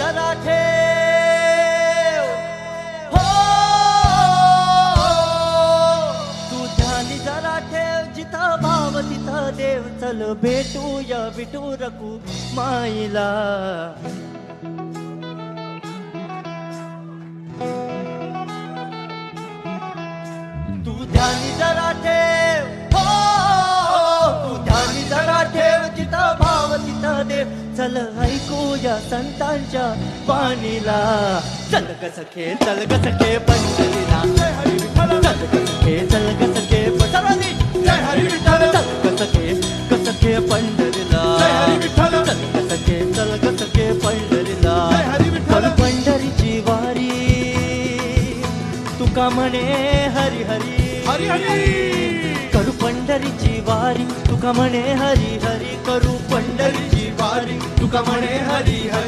जरा ठेव हो, तू ध्यानी जरा ठेव, जिथं भाव तिथं देव. चल भेटूया विठू रखू माईला. तू ध्यानी जरा ठेव हो, तू ध्यानी जरा ठेव, जिथं भाव तिथं देव. चल ऐकूया संतांच्या वाणीला. चल ग सखे, चल ग सखे पंढरीला. चल ग सखे, चल ग सखे पंढरीला. चल ग सखे, ग सखे पंढरीला. चल ग सखे, चल ग सखे पंढरीला. चल पंढरीची वारी, तुका म्हणे हरी हरी हरी हरी. करू पंढरीची वारी, तुका म्हणे हरी हरी. करू पंढरीची वारी, तुका म्हणे हरी हरी.